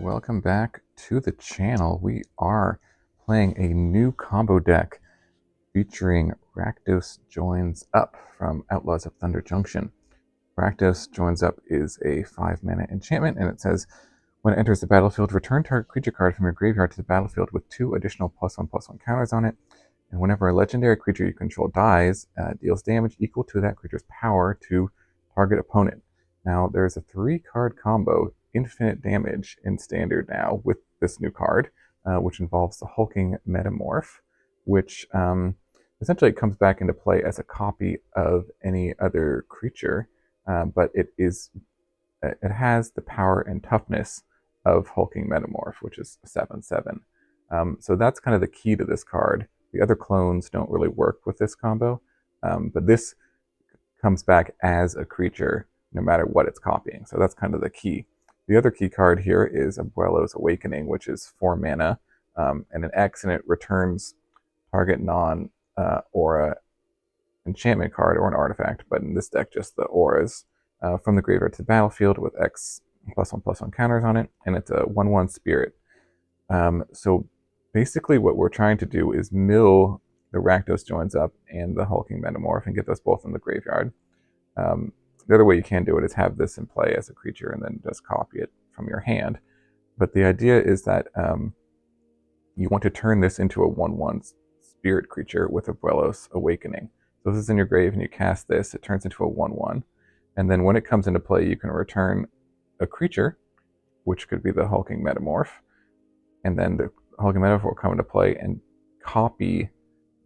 welcome back to the channel. We are playing a new combo deck featuring Rakdos Joins Up from Outlaws of Thunder Junction. Rakdos Joins Up is a 5-mana enchantment, and it says, when it enters the battlefield, return target creature card from your graveyard to the battlefield with 2 additional +1/+1 counters on it. And whenever a legendary creature you control dies, deals damage equal to that creature's power to target opponent. Now, there's a 3-card combo, infinite damage in Standard now with this new card, which involves the Hulking Metamorph, which essentially comes back into play as a copy of any other creature, but it has the power and toughness of Hulking Metamorph, which is 7/7. So that's kind of the key to this card. The other clones don't really work with this combo, but this comes back as a creature no matter what it's copying. So that's kind of the key. The other key card here is Abuelo's Awakening, which is 4 mana and an X, and it returns target non-aura enchantment card or an artifact, but in this deck just the auras, from the graveyard to the battlefield with X +1/+1 counters on it, and it's a 1/1 spirit. So basically what we're trying to do is mill the Rakdos Joins Up and the Hulking Metamorph and get those both in the graveyard. The other way you can do it is have this in play as a creature and then just copy it from your hand. But the idea is that you want to turn this into a 1/1 spirit creature with Abuelo's Awakening. So this is in your grave and you cast this, it turns into a 1/1. And then when it comes into play, you can return a creature, which could be the Hulking Metamorph. And then the Hulking Metamorph will come into play and copy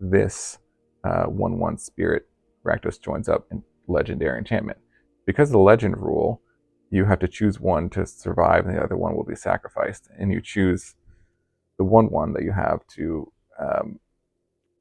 this 1/1 spirit Rakdos Joins Up in legendary enchantment. Because of the legend rule, you have to choose one to survive and the other one will be sacrificed. And you choose the 1/1 that you have to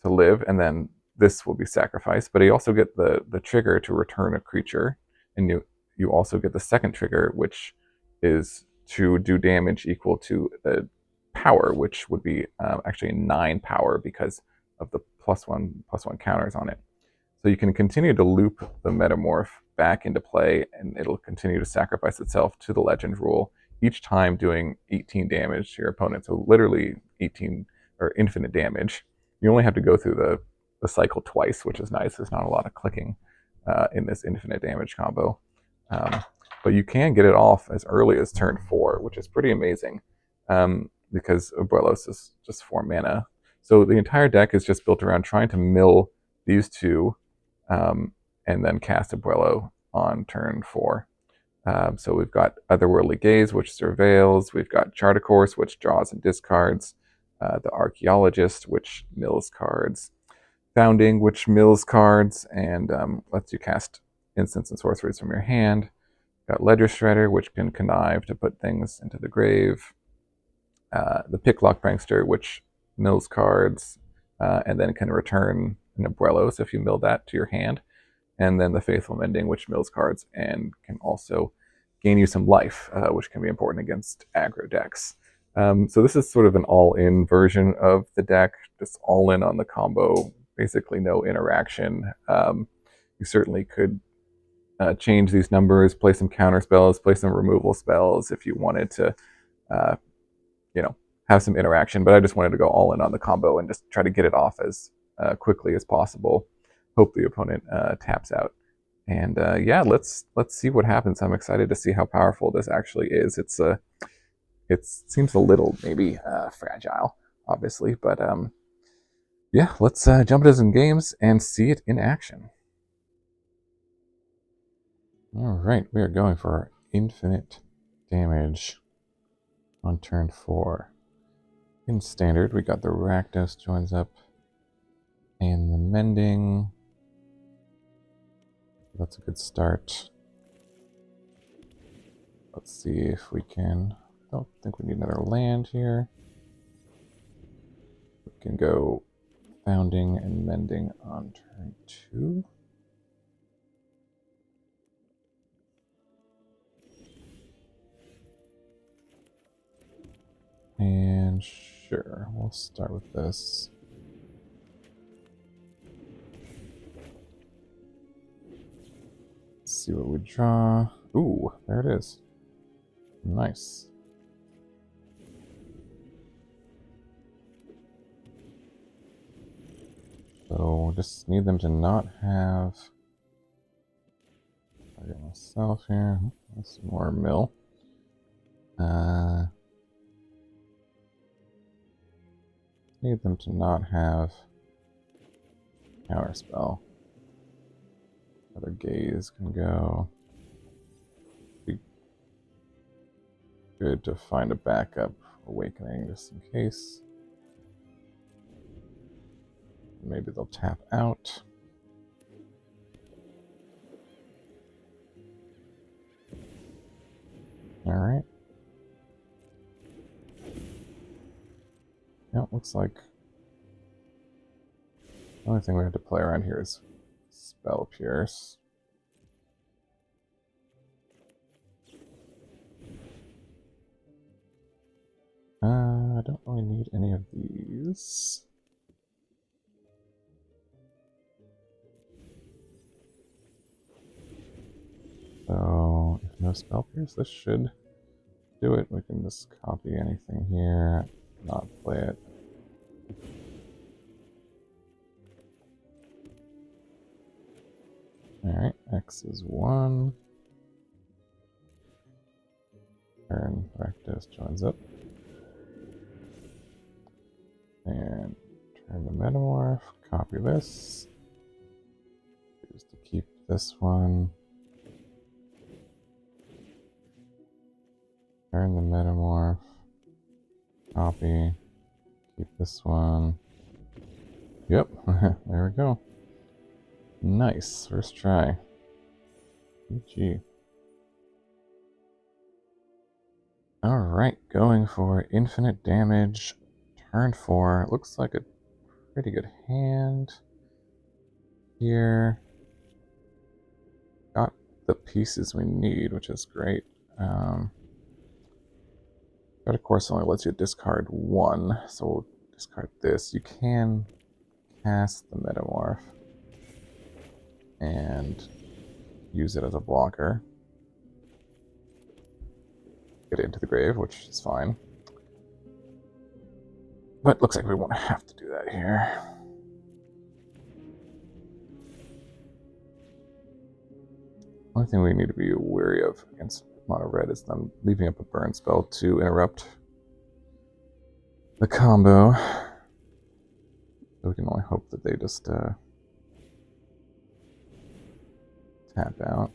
live, and then this will be sacrificed. But you also get the trigger to return a creature, and you also get the second trigger, which is to do damage equal to the power, which would be actually 9 power because of the +1/+1 counters on it. So you can continue to loop the Metamorph back into play, and it'll continue to sacrifice itself to the legend rule, each time doing 18 damage to your opponent. So literally 18 or infinite damage. You only have to go through the cycle twice, which is nice. There's not a lot of clicking in this infinite damage combo. But you can get it off as early as turn 4, which is pretty amazing, because Abuelo's is just 4 mana. So the entire deck is just built around trying to mill these two, and then cast Abuelo on turn 4. So we've got Otherworldly Gaze, which surveils. We've got Chart a Course, which draws and discards. The Archaeologist, which mills cards. Founding, which mills cards and lets you cast instants and sorceries from your hand. Got Ledger Shredder, which can connive to put things into the grave. The Picklock Prankster, which mills cards and then can return an Abuelo, so if you mill that to your hand. And then the Faithful Mending, which mills cards and can also gain you some life, which can be important against aggro decks. So this is sort of an all-in version of the deck, just all in on the combo, basically no interaction. You certainly could change these numbers, play some counter spells, play some removal spells if you wanted to, have some interaction. But I just wanted to go all in on the combo and just try to get it off as quickly as possible. Hope the opponent taps out. And yeah, let's see what happens. I'm excited to see how powerful this actually is. It seems a little maybe fragile, obviously, but yeah, let's jump into some games and see it in action. All right, we are going for infinite damage on turn 4. In Standard, we got the Rakdos Joins Up and the Mending. That's a good start. Let's see if we can... I don't think we need another land here. We can go Founding and Mending on turn 2. And sure, we'll start with this. Let's see what we draw. Ooh, there it is. Nice. So just need them to not have. I get myself here. That's more mill. Need them to not have counter spell. Other gaze can go. Be good to find a backup awakening just in case. Maybe they'll tap out. Alright. Yeah, looks like the only thing we have to play around here is Spell Pierce. I don't really need any of these. So, if no Spell Pierce, this should do it. We can just copy anything here, not play it. Alright, X is 1. Turn Rakdos Joins Up. And turn the Metamorph, copy this. Choose to keep this one. Turn the Metamorph, copy, keep this one. Yep, there we go. Nice, first try. GG. Alright, going for infinite damage. Turn 4. Looks like a pretty good hand here. Got the pieces we need, which is great. But of course only lets you discard 1, so we'll discard this. You can cast the Metamorph and use it as a blocker. Get it into the grave, which is fine. But looks like we won't have to do that here. Only thing we need to be wary of against mono red is them leaving up a burn spell to interrupt the combo. So we can only hope that they just tap out.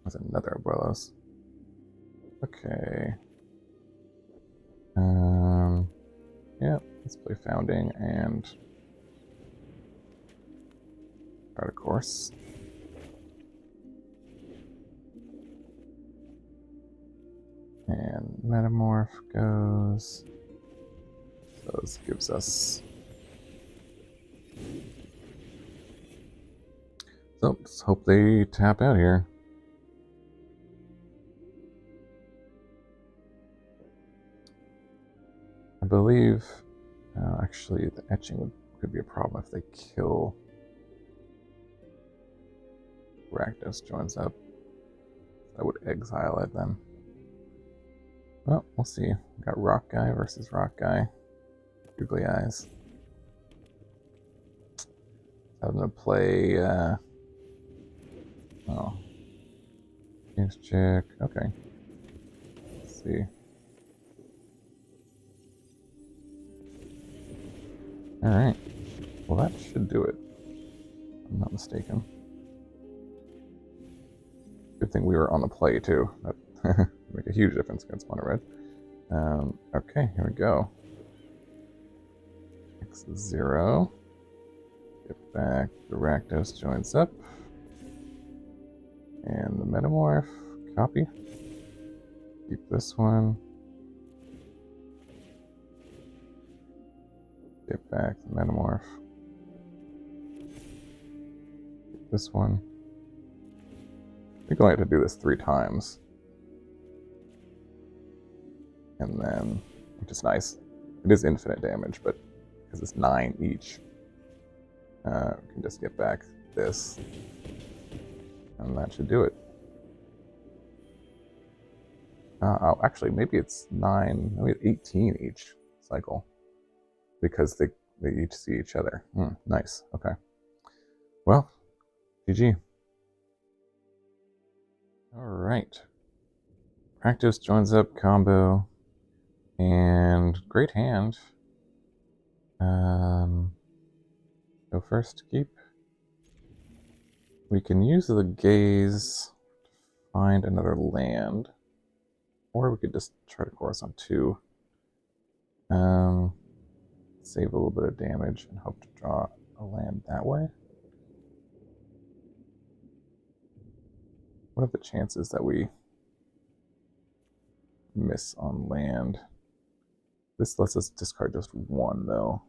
That's another Abuelos. Okay. Yeah, let's play Founding and start a course. And Metamorph goes. So this gives us. So let's hope they tap out here. I believe, actually, the etching could be a problem if they kill Rakdos Joins Up. I would exile it then. Well, we'll see. We got Rock Guy versus Rock Guy. Googly eyes. I'm gonna play. Oh, King's Chick. Okay. Let's see. All right. Well, that should do it. If I'm not mistaken. Good thing we were on the play too. That make a huge difference against mono red. Okay, here we go. X is 0. Get back the Rakdos Joins Up. And the Metamorph. Copy. Keep this one. Get back the Metamorph. Keep this one. We're going to do this 3 times. And then, which is nice. It is infinite damage, but because it's 9 each, we can just get back this. And that should do it. Oh, actually, maybe it's 9, maybe it's 18 each cycle. because they each see each other. Nice. Okay. Well, GG. All right. Rakdos Joins Up combo. And great hand. Go first, keep. We can use the gaze to find another land. Or we could just try to course on 2. Save a little bit of damage and hope to draw a land that way. What are the chances that we miss on land? This lets us discard just 1, though.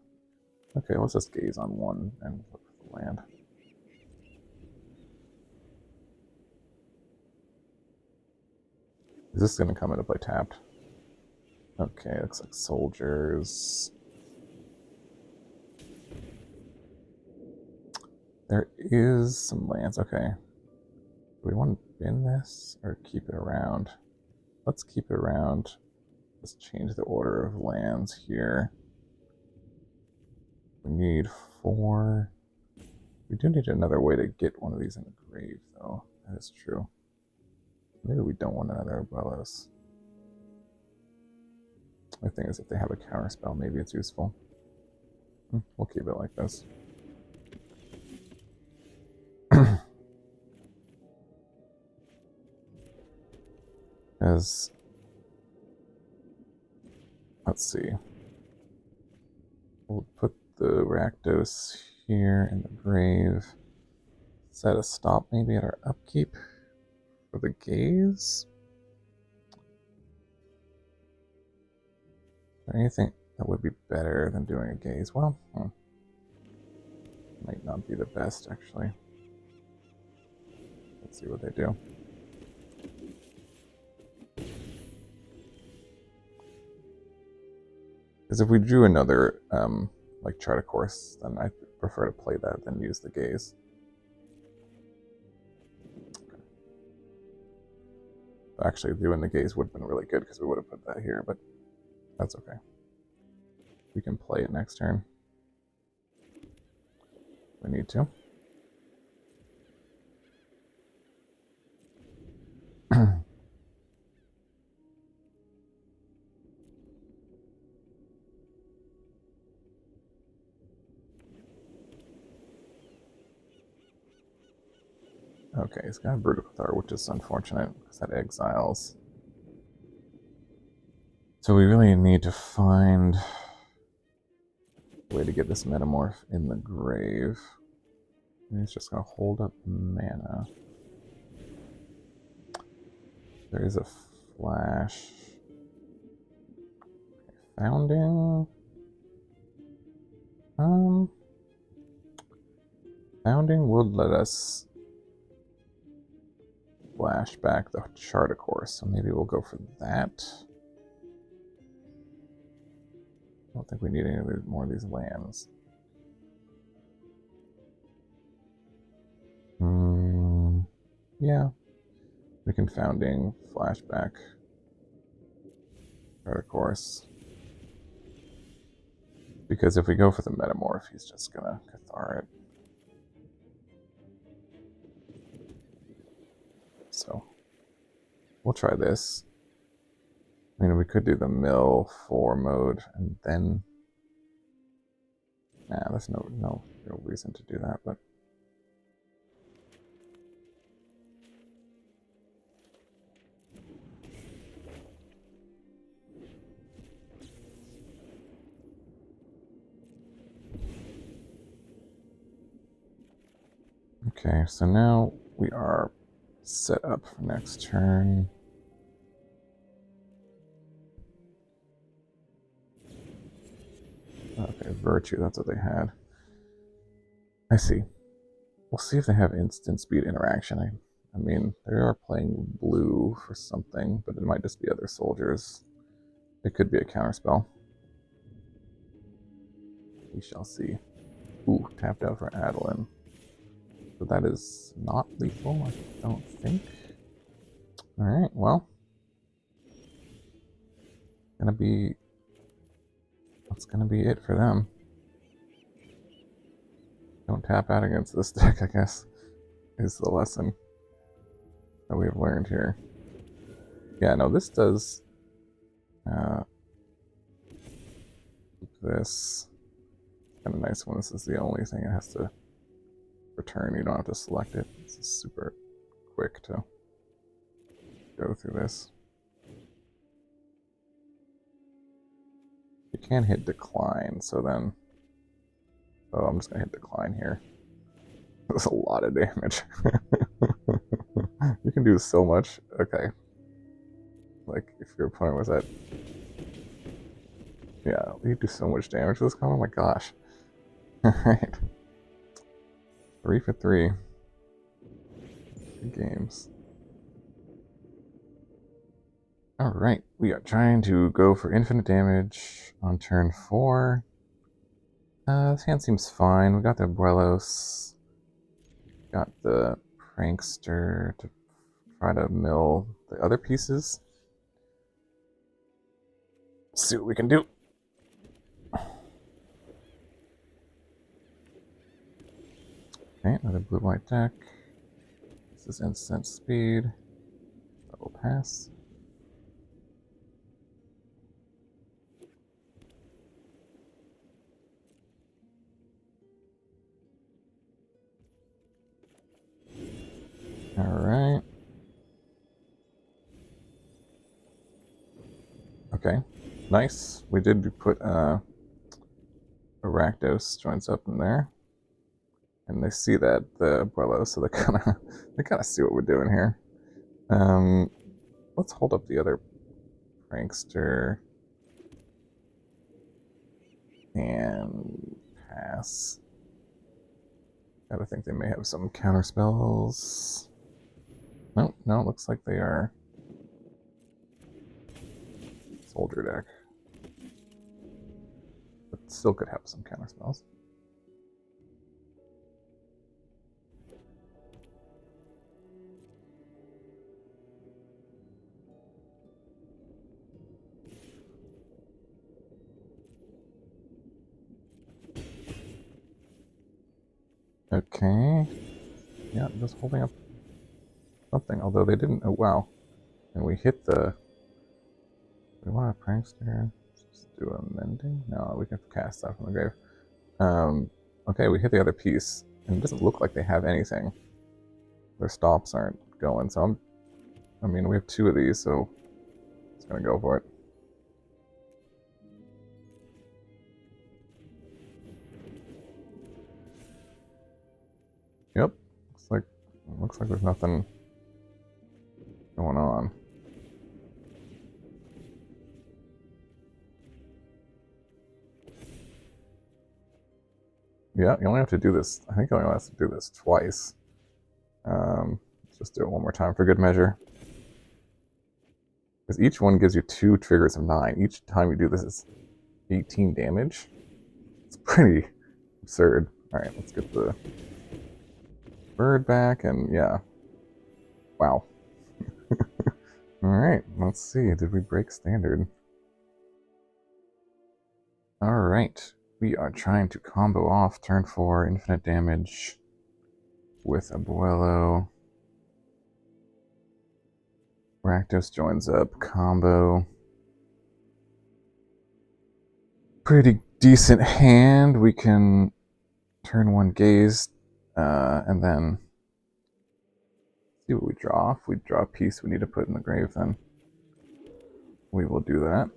Okay, let's just gaze on 1 and look for the land. Is this going to come into play tapped? Okay, looks like soldiers. There is some lands. Okay. Do we want to bin this or keep it around? Let's keep it around. Let's change the order of lands here. We need 4. We do need another way to get one of these in the grave, though. That is true. Maybe we don't want another Abuelos. The thing is, if they have a counter spell, maybe it's useful. We'll keep it like this. As let's see. We'll put the Rakdos here in the grave. Set a stop maybe at our upkeep for the gaze. Is there anything that would be better than doing a gaze? Well, might not be the best actually. Let's see what they do. Because if we drew another, like Chart a Course, then I prefer to play that than use the gaze. Okay. Actually, doing the gaze would have been really good because we would have put that here, but that's okay. We can play it next turn. We need to. Okay, he's got a Brutal, which is unfortunate because that exiles. So we really need to find a way to get this Metamorph in the grave. And he's just going to hold up mana. There is a flash. Founding. Founding would let us flash back the Chart a Course, so maybe we'll go for that. I don't think we need any more of these lands. Yeah. We can Founding, flashback, Chart a Course. Because if we go for the Metamorph, he's just gonna Cathar it. So we'll try this. I mean, we could do the mill 4 mode and then. Nah, there's no real reason to do that, but. Okay, so now we are set up for next turn. Okay, Virtue, that's what they had. I see. We'll see if they have instant speed interaction. I mean, they are playing blue for something, but it might just be other soldiers. It could be a counterspell. We shall see. Ooh, tapped out for Adeline. So that is not lethal, I don't think. Alright, well. Gonna be that's going to be it for them. Don't tap out against this deck, I guess, is the lesson that we have learned here. Yeah, no, this does this. Kind of nice when this is the only thing it has to return. You don't have to select it. This is super quick to go through this. You can hit decline, so then... Oh, I'm just going to hit decline here. That's a lot of damage. You can do so much. Okay. Like, if your opponent was at... Yeah, you do so much damage to this combo. Oh my gosh. Alright. 3 for 3. Good games. Alright, we are trying to go for infinite damage on turn 4. This hand seems fine. We got the Abuelos. Got the Prankster to try to mill the other pieces. Let's see what we can do. Okay, another blue-white deck. This is instant speed. That will pass. Alright. Okay, nice. We did put a Rakdos Joins Up in there. And they see that, the Abuelo, so they kind of see what we're doing here. Let's hold up the other Prankster and pass. Gotta think they may have some counter spells. No, no, it looks like they are soldier deck. But still could have some counter spells. Okay. Yeah, just holding up something, although they didn't. Oh, wow. And we hit the... We want a Prankster. Just do a Mending? No, we can cast that from the grave. Okay, we hit the other piece, and it doesn't look like they have anything. Their stops aren't going, so I mean, we have 2 of these, so it's gonna go for it. Yep, looks like there's nothing going on. Yeah, you only have to do this. I think you only have to do this twice. Let's just do it one more time for good measure. Because each one gives you 2 triggers of 9. Each time you do this is 18 damage. It's pretty absurd. Alright, let's get the bird back, and yeah. Wow. Alright, let's see. Did we break standard? Alright. We are trying to combo off turn 4, infinite damage with Abuelo. Rakdos Joins Up, combo. Pretty decent hand. We can turn 1 gaze, and then see what we draw. If we draw a piece we need to put in the grave, then we will do that.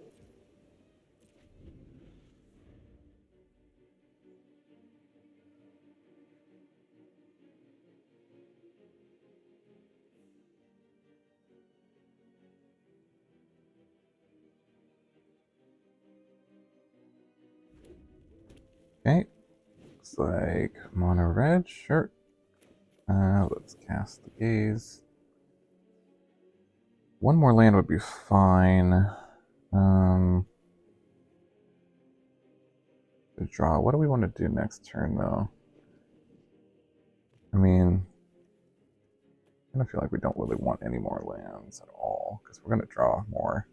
Okay, looks like mono red, sure. Let's cast the gaze. 1 more land would be fine. To draw. What do we want to do next turn, though? I mean, I kind of feel like we don't really want any more lands at all, because we're going to draw more.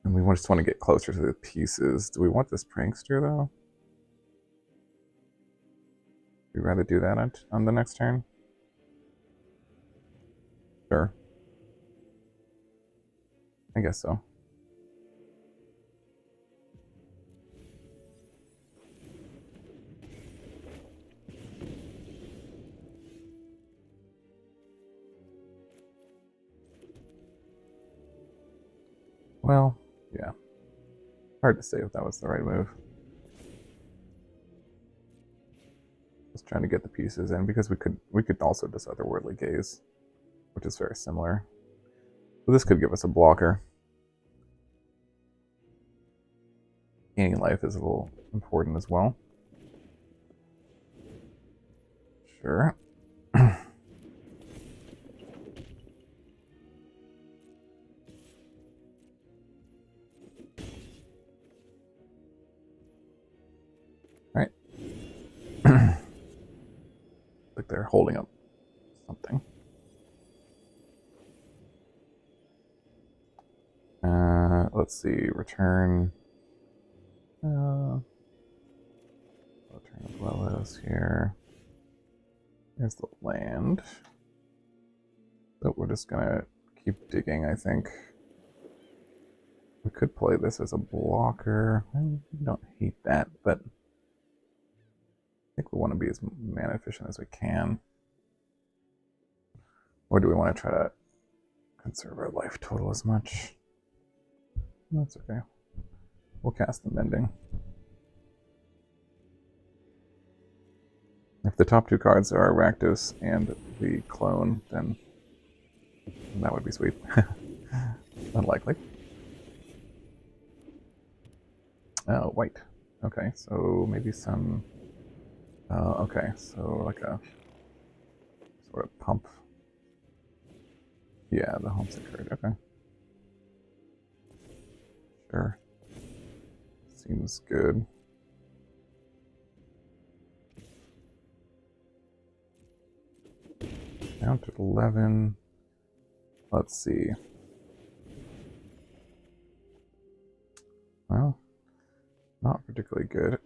And we just want to get closer to the pieces. Do we want this prankster, though? Would you rather do that on the next turn? Sure. I guess so. Well, yeah. Hard to say if that was the right move. Just trying to get the pieces in because we could also just Otherworldly Gaze, which is very similar. So this could give us a blocker. Gaining life is a little important as well. Sure. Right. Like they're holding up something. Let's see. Return. Return Abuelos here. Here's the land. So we're just gonna keep digging, I think. We could play this as a blocker. I don't hate that, but I think we want to be as mana efficient as we can. Or do we want to try to conserve our life total as much? That's okay. We'll cast the Mending. If the top two cards are Rakdos and the clone, then that would be sweet. Unlikely. Oh, white. Okay, so maybe some... okay, so like a sort of pump. Yeah, the homesick card, okay. Sure. Seems good. Down to 11. Let's see. Well, not particularly good.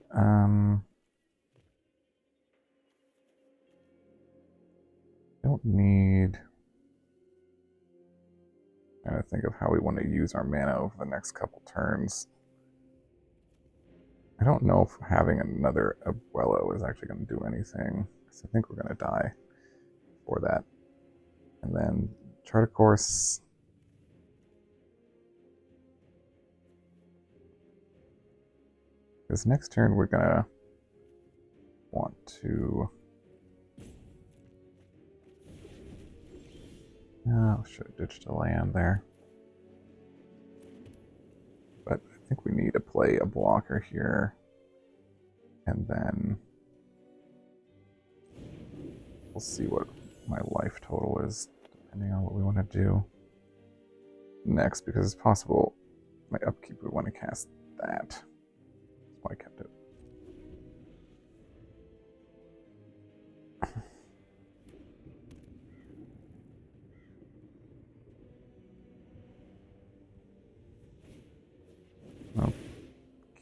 Don't need... I'm trying to think of how we want to use our mana over the next couple turns. I don't know if having another Abuelo is actually going to do anything, because I think we're going to die for that. And then chart a course. Because next turn we're going to want to... Oh, should have ditched a land there. But I think we need to play a blocker here. And then we'll see what my life total is, depending on what we want to do next, because it's possible my upkeep would want to cast that. That's why I kept it.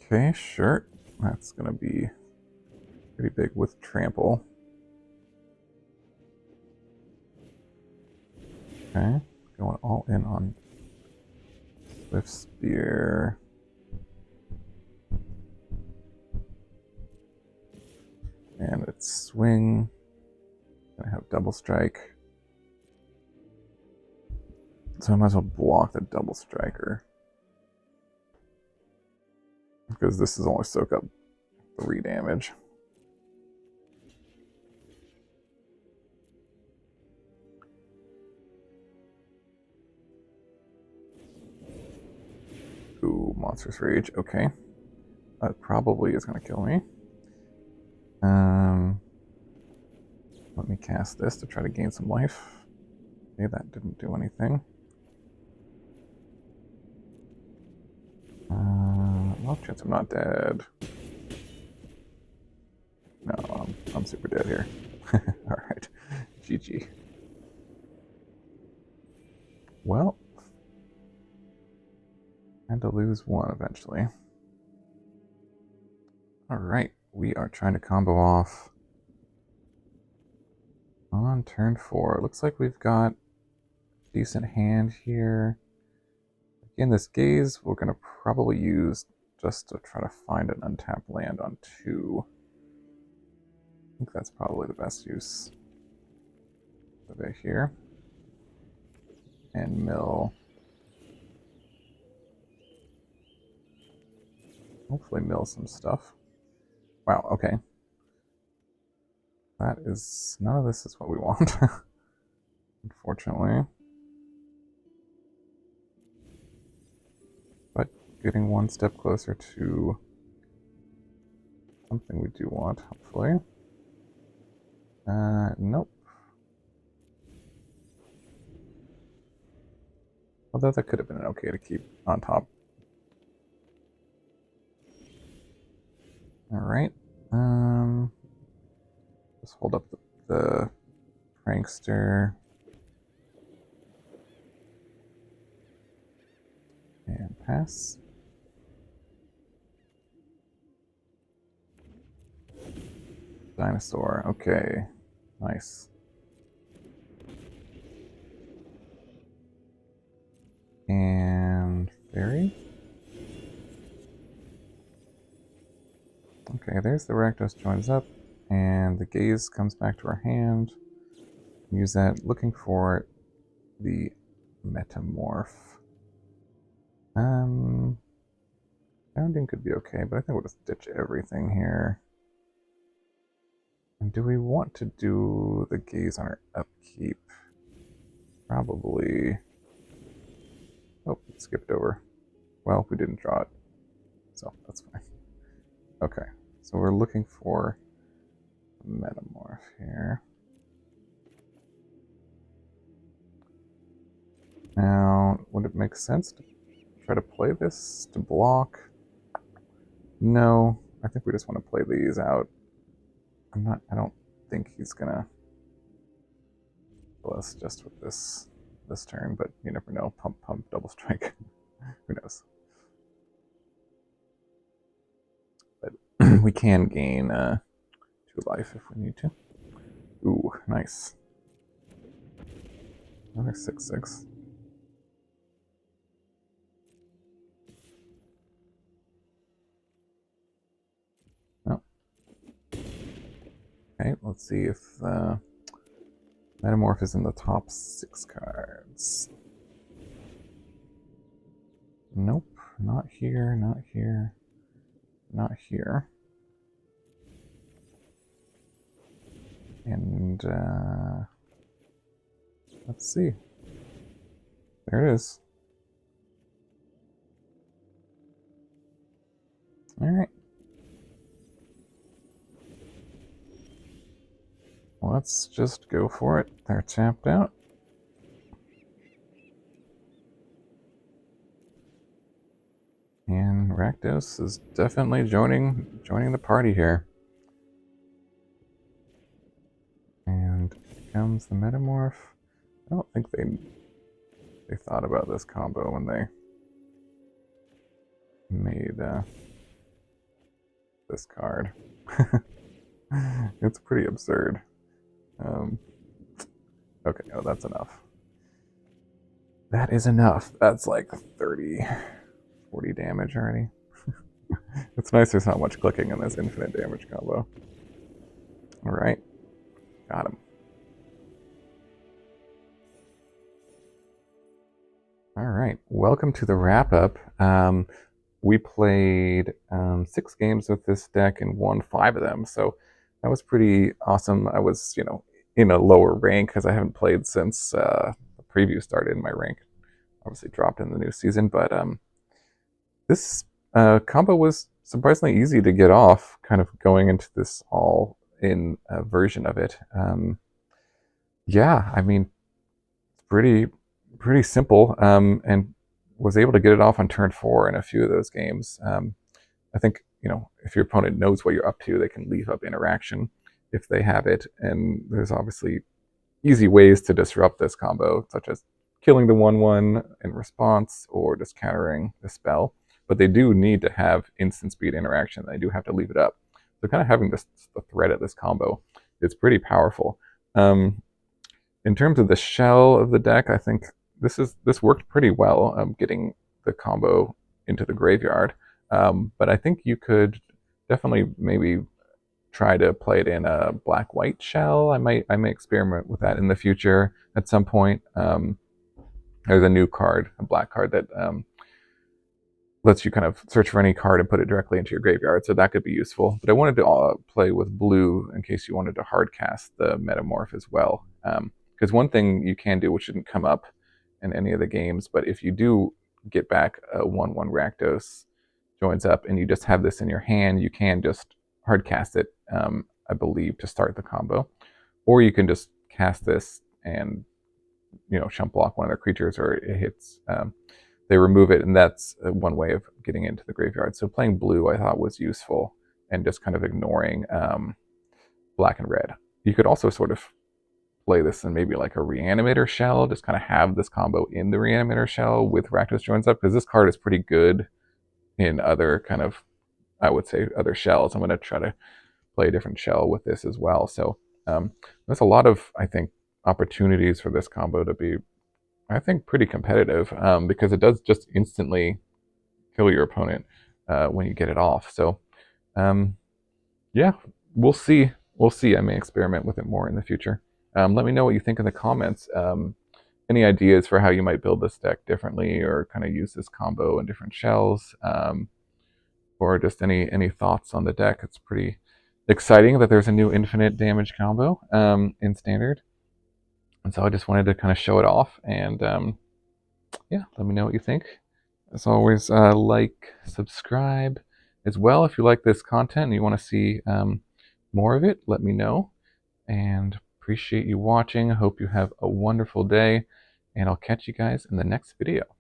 Okay, sure. That's going to be pretty big with trample. Okay, going all in on Swift Spear. And it's swing. Gonna have double strike. So I might as well block the double striker. Because this is only soak up 3 damage. Ooh, Monstrous Rage. Okay. That probably is going to kill me. Let me cast this to try to gain some life. Okay, that didn't do anything. Well, chance I'm not dead. No, I'm super dead here. Alright. GG. Well, I And to lose one eventually. Alright, we are trying to combo off on turn 4. Looks like we've got a decent hand here. Again, this gaze we're going to probably use just to try to find an untapped land on 2. I think that's probably the best use of it here. And mill. Hopefully mill some stuff. Wow, okay. That is... none of this is what we want. Unfortunately. But getting one step closer to something we do want, hopefully. Nope. Although that could have been okay to keep on top. Alright. Just hold up the Prankster. And pass. Dinosaur. Okay. Nice. And fairy. Okay, there's the Rakdos Joins Up, and the gaze comes back to our hand. Use that looking for the Metamorph. Bounding could be okay, but I think we'll just ditch everything here. And do we want to do the gaze on our upkeep? Probably. Oh, it skipped over. Well, we didn't draw it, so that's fine. Okay, so we're looking for Metamorph here. Now, would it make sense to try to play this to block? No, I think we just want to play these out. I don't think he's gonna kill us just with this turn, but you never know. Pump, pump, double strike. Who knows? But we can gain 2 life if we need to. Ooh, nice. Another 6/6. Oh. Okay, let's see if Metamorph is in the top 6 cards. Nope, not here, not here, not here. And let's see. There it is. All right. Let's just go for it. They're tapped out. And Rakdos is definitely joining the party here. And here comes the Metamorph. I don't think they thought about this combo when they made this card. It's pretty absurd. Okay, oh, that's enough. That is enough. That's like 30, 40 damage already. It's nice there's not much clicking in this infinite damage combo. Alright, got him. Alright, welcome to the wrap-up. We played 6 games with this deck and won 5 of them, so that was pretty awesome. I was, in a lower rank because I haven't played since the preview started in my rank. Obviously dropped in the new season, but this combo was surprisingly easy to get off, kind of going into this all-in version of it. Yeah, I mean, it's pretty simple, and was able to get it off on turn 4 in a few of those games. I think, if your opponent knows what you're up to, they can leave up interaction if they have it, and there's obviously easy ways to disrupt this combo, such as killing the 1/1 in response or just countering the spell. But they do need to have instant speed interaction. They do have to leave it up. So kind of having the threat of this combo is pretty powerful. In terms of the shell of the deck, I think this worked pretty well, getting the combo into the graveyard. But I think you could definitely maybe try to play it in a black-white shell. I may experiment with that in the future at some point. There's a new card, a black card that lets you kind of search for any card and put it directly into your graveyard, so that could be useful. But I wanted to play with blue in case you wanted to hard cast the Metamorph as well. Because one thing you can do, which didn't come up in any of the games, but if you do get back a 1/1 Rakdos Joins Up and you just have this in your hand, you can just hard cast it, I believe, to start the combo. Or you can just cast this and, chump block one of their creatures, or it hits, they remove it, and that's one way of getting into the graveyard. So playing blue I thought was useful, and just kind of ignoring black and red. You could also sort of play this in maybe like a Reanimator shell, just kind of have this combo in the Reanimator shell with Rakdos Joins Up, because this card is pretty good in other kind of, I would say, other shells. I'm going to try to play a different shell with this as well. So there's a lot of, I think, opportunities for this combo to be, I think, pretty competitive, because it does just instantly kill your opponent when you get it off. So yeah, we'll see. I may experiment with it more in the future. Let me know what you think in the comments. Any ideas for how you might build this deck differently, or kind of use this combo in different shells, or just any thoughts on the deck. It's pretty exciting that there's a new infinite damage combo in Standard. And so I just wanted to kind of show it off, and yeah, let me know what you think. As always, like, subscribe as well if you like this content and you want to see more of it. Let me know, and appreciate you watching. I hope you have a wonderful day, and I'll catch you guys in the next video.